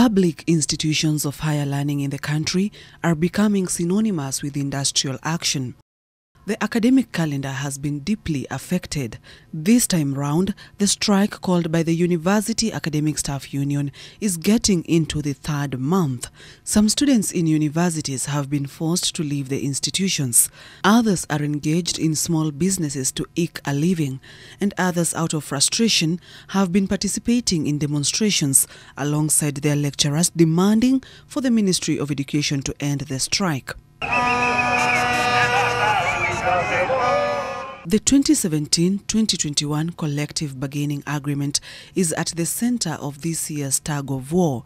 Public institutions of higher learning in the country are becoming synonymous with industrial action. The academic calendar has been deeply affected. This time round, the strike called by the University Academic Staff Union is getting into the third month. Some students in universities have been forced to leave the institutions. Others are engaged in small businesses to eke a living, and others, out of frustration, have been participating in demonstrations alongside their lecturers demanding for the Ministry of Education to end the strike. The 2017-2021 collective bargaining agreement is at the center of this year's tug of war.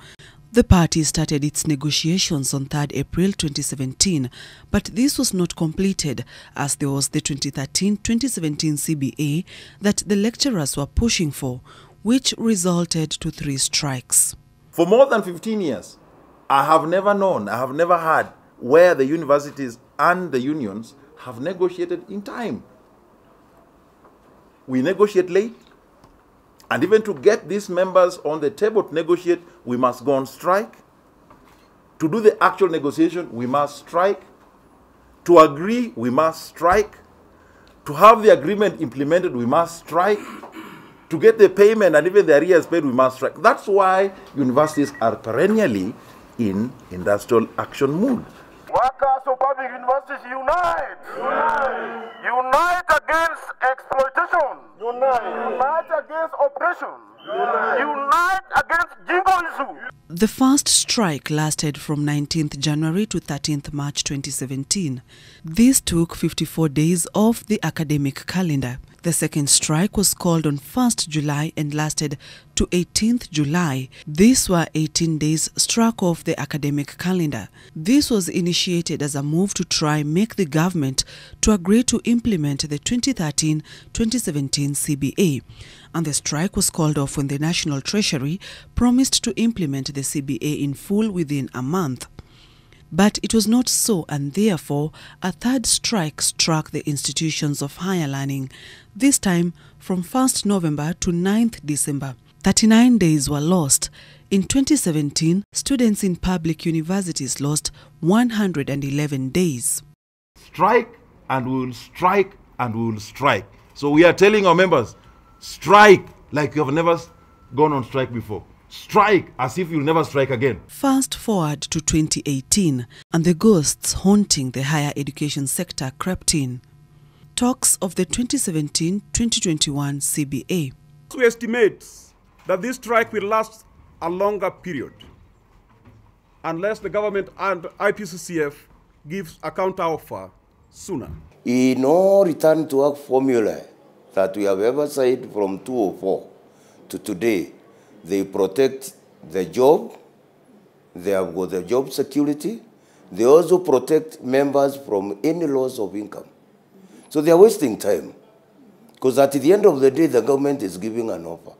The party started its negotiations on 3rd April 2017, but this was not completed as there was the 2013-2017 CBA that the lecturers were pushing for, which resulted to 3 strikes. For more than 15 years, I have never heard where the universities and the unions have negotiated in time. We negotiate late, and even to get these members on the table to negotiate, we must go on strike. To do the actual negotiation, we must strike. To agree, we must strike. To have the agreement implemented, we must strike. To get the payment and even the arrears paid, we must strike. That's why universities are perennially in industrial action mood. Workers of public universities, unite! Unite! Unite against exploitation! Unite! Unite against oppression! Unite! Unite against jingoism! The first strike lasted from 19th January to 13th March 2017. This took 54 days off the academic calendar. The second strike was called on 1st July and lasted to 18th July. These were 18 days struck off the academic calendar. This was initiated as a move to try make the government to agree to implement the 2013-2017 CBA. And the strike was called off when the National Treasury promised to implement the CBA in full within a month. But it was not so, and therefore a third strike struck the institutions of higher learning, this time from 1st November to 9th December. 39 days were lost. In 2017, students in public universities lost 111 days. Strike, and we will strike, and we will strike. So we are telling our members, strike like you have never gone on strike before. Strike as if you'll never strike again. Fast forward to 2018, and the ghosts haunting the higher education sector crept in. Talks of the 2017-2021 CBA. We estimate that this strike will last a longer period unless the government and IPCCF gives a counter-offer sooner. In no return to work formula that we have ever said from 2004 to today, they protect the job, they have got the job security, they also protect members from any loss of income. So they are wasting time, because at the end of the day, the government is giving an offer.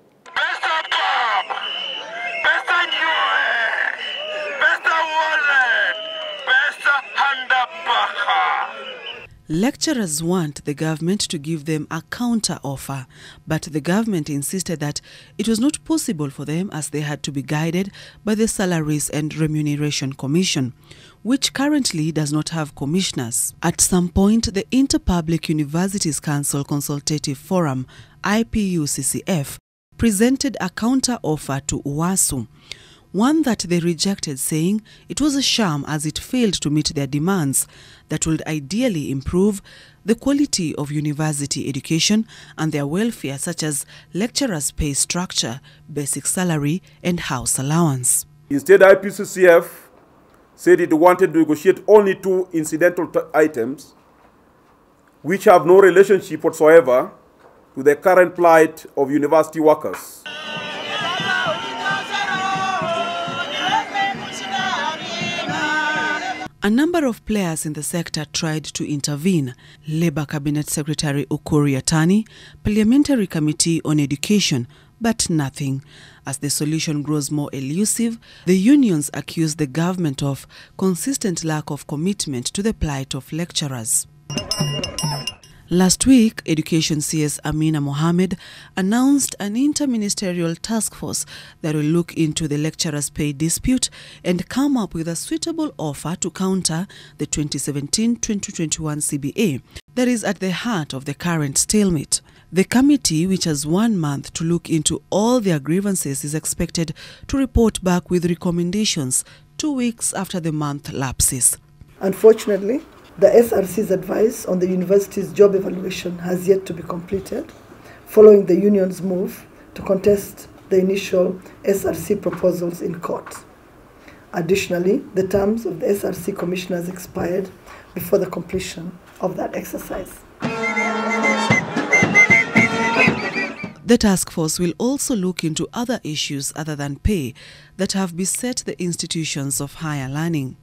Lecturers want the government to give them a counter-offer, but the government insisted that it was not possible for them as they had to be guided by the Salaries and Remuneration Commission, which currently does not have commissioners. At some point, the Interpublic Universities Council Consultative Forum, IPUCCF, presented a counter-offer to UASU, one that they rejected, saying it was a sham as it failed to meet their demands that would ideally improve the quality of university education and their welfare, such as lecturers' pay structure, basic salary, and house allowance. Instead, IPCCF said it wanted to negotiate only 2 incidental items which have no relationship whatsoever to the current plight of university workers. A number of players in the sector tried to intervene. Labour Cabinet Secretary Ukur Yatani, Parliamentary Committee on Education, but nothing. As the solution grows more elusive, the unions accuse the government of consistent lack of commitment to the plight of lecturers. Last week, Education CS Amina Mohammed announced an interministerial task force that will look into the lecturers' pay dispute and come up with a suitable offer to counter the 2017-2021 CBA that is at the heart of the current stalemate. The committee, which has 1 month to look into all their grievances, is expected to report back with recommendations 2 weeks after the month lapses. Unfortunately, the SRC's advice on the university's job evaluation has yet to be completed, following the union's move to contest the initial SRC proposals in court. Additionally, the terms of the SRC commissioners expired before the completion of that exercise. The task force will also look into other issues other than pay that have beset the institutions of higher learning.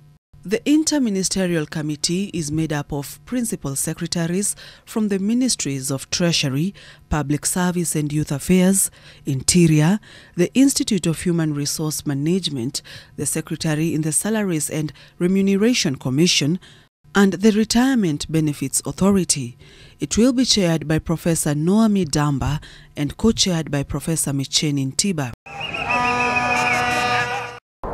The Interministerial Committee is made up of principal secretaries from the Ministries of Treasury, Public Service and Youth Affairs, Interior, the Institute of Human Resource Management, the Secretary in the Salaries and Remuneration Commission, and the Retirement Benefits Authority. It will be chaired by Professor Noami Damba and co-chaired by Professor Micheni Ntiba.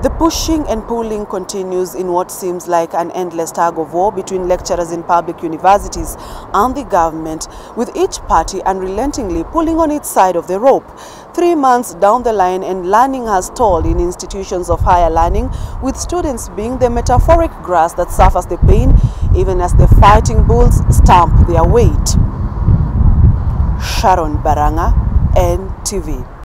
The pushing and pulling continues in what seems like an endless tug of war between lecturers in public universities and the government, with each party unrelentingly pulling on its side of the rope. 3 months down the line and learning has stalled in institutions of higher learning, with students being the metaphoric grass that suffers the pain even as the fighting bulls stamp their weight. Sharon Barang'a, NTV.